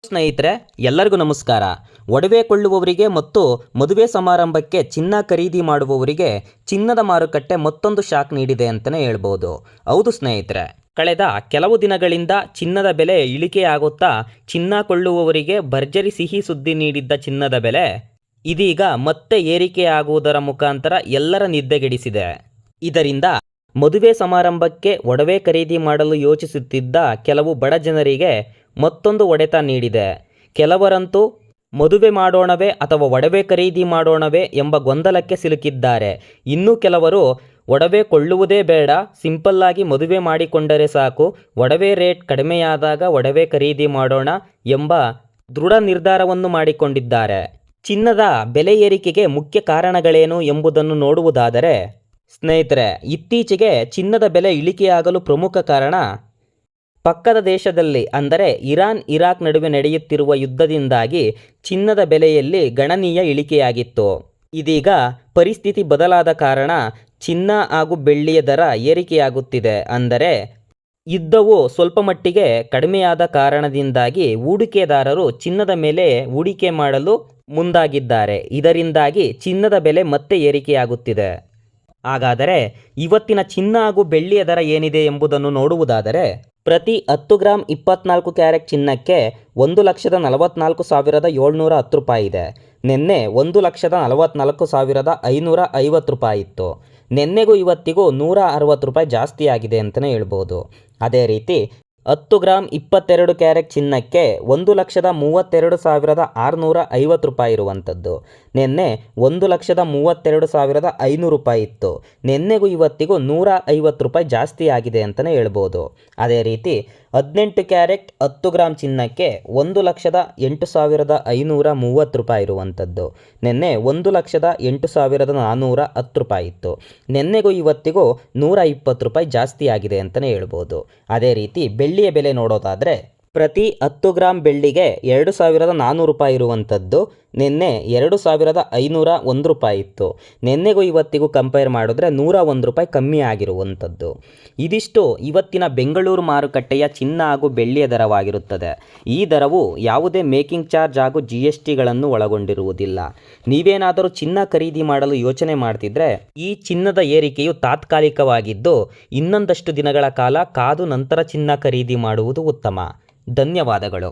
ಸ್ನೇಹಿತರೆ, ಎಲ್ಲರಿಗೂ ನಮಸ್ಕಾರ. ಒಡವೆ ಕೊಳ್ಳುವವರಿಗೆ ಮತ್ತು ಮದುವೆ ಸಮಾರಂಭಕ್ಕೆ ಚಿನ್ನ ಖರೀದಿ ಮಾಡುವವರಿಗೆ ಚಿನ್ನದ ಮಾರುಕಟ್ಟೆ ಮತ್ತೊಂದು ಶಾಕ್ ನೀಡಿದೆ ಅಂತಲೇ ಹೇಳ್ಬೋದು. ಹೌದು ಸ್ನೇಹಿತರೆ, ಕಳೆದ ಕೆಲವು ದಿನಗಳಿಂದ ಚಿನ್ನದ ಬೆಲೆ ಇಳಿಕೆಯಾಗುತ್ತಾ ಚಿನ್ನ ಕೊಳ್ಳುವವರಿಗೆ ಭರ್ಜರಿ ಸಿಹಿ ಸುದ್ದಿ ನೀಡಿದ್ದ ಚಿನ್ನದ ಬೆಲೆ ಇದೀಗ ಮತ್ತೆ ಏರಿಕೆಯಾಗುವುದರ ಮುಖಾಂತರ ಎಲ್ಲರ ನಿದ್ದೆಗೆಡಿಸಿದೆ. ಇದರಿಂದ ಮದುವೆ ಸಮಾರಂಭಕ್ಕೆ ಒಡವೆ ಖರೀದಿ ಮಾಡಲು ಯೋಚಿಸುತ್ತಿದ್ದ ಕೆಲವು ಬಡ ಜನರಿಗೆ ಮತ್ತೊಂದು ಹೊಡೆತ ನೀಡಿದೆ. ಕೆಲವರಂತೂ ಮದುವೆ ಮಾಡೋಣವೇ ಅಥವಾ ಒಡವೆ ಖರೀದಿ ಮಾಡೋಣವೇ ಎಂಬ ಗೊಂದಲಕ್ಕೆ ಸಿಲುಕಿದ್ದಾರೆ. ಇನ್ನು ಕೆಲವರು ಒಡವೆ ಕೊಳ್ಳುವುದೇ ಬೇಡ, ಸಿಂಪಲ್ಲಾಗಿ ಮದುವೆ ಮಾಡಿಕೊಂಡರೆ ಸಾಕು, ಒಡವೆ ರೇಟ್ ಕಡಿಮೆಯಾದಾಗ ಒಡವೆ ಖರೀದಿ ಮಾಡೋಣ ಎಂಬ ದೃಢ ನಿರ್ಧಾರವನ್ನು ಮಾಡಿಕೊಂಡಿದ್ದಾರೆ. ಚಿನ್ನದ ಬೆಲೆ ಏರಿಕೆಗೆ ಮುಖ್ಯ ಕಾರಣಗಳೇನು ಎಂಬುದನ್ನು ನೋಡುವುದಾದರೆ ಸ್ನೇಹಿತರೆ, ಇತ್ತೀಚೆಗೆ ಚಿನ್ನದ ಬೆಲೆ ಇಳಿಕೆಯಾಗಲು ಪ್ರಮುಖ ಕಾರಣ ಪಕ್ಕದ ದೇಶದಲ್ಲಿ ಅಂದರೆ ಇರಾನ್ ಇರಾಕ್ ನಡುವೆ ನಡೆಯುತ್ತಿರುವ ಯುದ್ಧದಿಂದಾಗಿ ಚಿನ್ನದ ಬೆಲೆಯಲ್ಲಿ ಗಣನೀಯ ಇಳಿಕೆಯಾಗಿತ್ತು. ಇದೀಗ ಪರಿಸ್ಥಿತಿ ಬದಲಾದ ಕಾರಣ ಚಿನ್ನ ಹಾಗೂ ಬೆಳ್ಳಿಯ ದರ ಏರಿಕೆಯಾಗುತ್ತಿದೆ. ಅಂದರೆ ಯುದ್ಧವು ಸ್ವಲ್ಪ ಮಟ್ಟಿಗೆ ಕಡಿಮೆಯಾದ ಕಾರಣದಿಂದಾಗಿ ಹೂಡಿಕೆದಾರರು ಚಿನ್ನದ ಮೇಲೆ ಹೂಡಿಕೆ ಮಾಡಲು ಮುಂದಾಗಿದ್ದಾರೆ. ಇದರಿಂದಾಗಿ ಚಿನ್ನದ ಬೆಲೆ ಮತ್ತೆ ಏರಿಕೆಯಾಗುತ್ತಿದೆ. ಹಾಗಾದರೆ ಇವತ್ತಿನ ಚಿನ್ನ ಹಾಗೂ ಬೆಳ್ಳಿಯ ದರ ಏನಿದೆ ಎಂಬುದನ್ನು ನೋಡುವುದಾದರೆ ಪ್ರತಿ 10 ಗ್ರಾಂ 24 ಕ್ಯಾರೆಟ್ ಚಿನ್ನಕ್ಕೆ 1,44,710 ರೂಪಾಯಿ ಇದೆ. ನಿನ್ನೆ 1,44,550 ರೂಪಾಯಿ ಇತ್ತು. ನಿನ್ನೆಗೂ ಇವತ್ತಿಗೂ 160 ರೂಪಾಯಿ ಜಾಸ್ತಿ ಆಗಿದೆ ಅಂತಲೇ ಹೇಳ್ಬೋದು. ಅದೇ ರೀತಿ 10 ಗ್ರಾಂ 22 ಕ್ಯಾರೆಟ್ ಚಿನ್ನಕ್ಕೆ 1,32,650 ರೂಪಾಯಿ ಇರುವಂಥದ್ದು. ನಿನ್ನೆ 1,32,500 ರೂಪಾಯಿ ಇತ್ತು. ನಿನ್ನೆಗೂ ಇವತ್ತಿಗೂ 150 ರೂಪಾಯಿ ಜಾಸ್ತಿ ಆಗಿದೆ ಅಂತಲೇ ಹೇಳ್ಬೋದು. ಅದೇ ರೀತಿ 18 ಕ್ಯಾರೆಟ್ 10 ಗ್ರಾಂ ಚಿನ್ನಕ್ಕೆ 1,08,530 ರೂಪಾಯಿ ಇರುವಂಥದ್ದು. ನಿನ್ನೆ 1,08,410 ರೂಪಾಯಿ ಇತ್ತು. ನಿನ್ನೆಗೂ ಇವತ್ತಿಗೂ 120 ರೂಪಾಯಿ ಜಾಸ್ತಿ ಆಗಿದೆ ಅಂತಲೇ ಹೇಳ್ಬೋದು. ಅದೇ ರೀತಿ ಬೆಳ್ಳಿಯ ಬೆಲೆ ನೋಡೋದಾದರೆ ಪ್ರತಿ 10 ಗ್ರಾಂ ಬೆಳ್ಳಿಗೆ 2,400 ರೂಪಾಯಿ ಇರುವಂಥದ್ದು. ನಿನ್ನೆ 2,501 ರೂಪಾಯಿ ಇತ್ತು. ನಿನ್ನೆಗೂ ಇವತ್ತಿಗೂ ಕಂಪೇರ್ ಮಾಡಿದ್ರೆ 101 ರೂಪಾಯಿ ಕಮ್ಮಿ ಆಗಿರುವಂಥದ್ದು. ಇದಿಷ್ಟು ಇವತ್ತಿನ ಬೆಂಗಳೂರು ಮಾರುಕಟ್ಟೆಯ ಚಿನ್ನ ಹಾಗೂ ಬೆಳ್ಳಿಯ ದರವಾಗಿರುತ್ತದೆ. ಈ ದರವು ಯಾವುದೇ ಮೇಕಿಂಗ್ ಚಾರ್ಜ್ ಹಾಗೂ GSTಗಳನ್ನು ಒಳಗೊಂಡಿರುವುದಿಲ್ಲ. ನೀವೇನಾದರೂ ಚಿನ್ನ ಖರೀದಿ ಮಾಡಲು ಯೋಚನೆ ಮಾಡ್ತಿದ್ರೆ ಈ ಚಿನ್ನದ ಏರಿಕೆಯು ತಾತ್ಕಾಲಿಕವಾಗಿದ್ದು ಇನ್ನೊಂದಷ್ಟು ದಿನಗಳ ಕಾಲ ಕಾದು ನಂತರ ಚಿನ್ನ ಖರೀದಿ ಮಾಡುವುದು ಉತ್ತಮ. ಧನ್ಯವಾದಗಳು.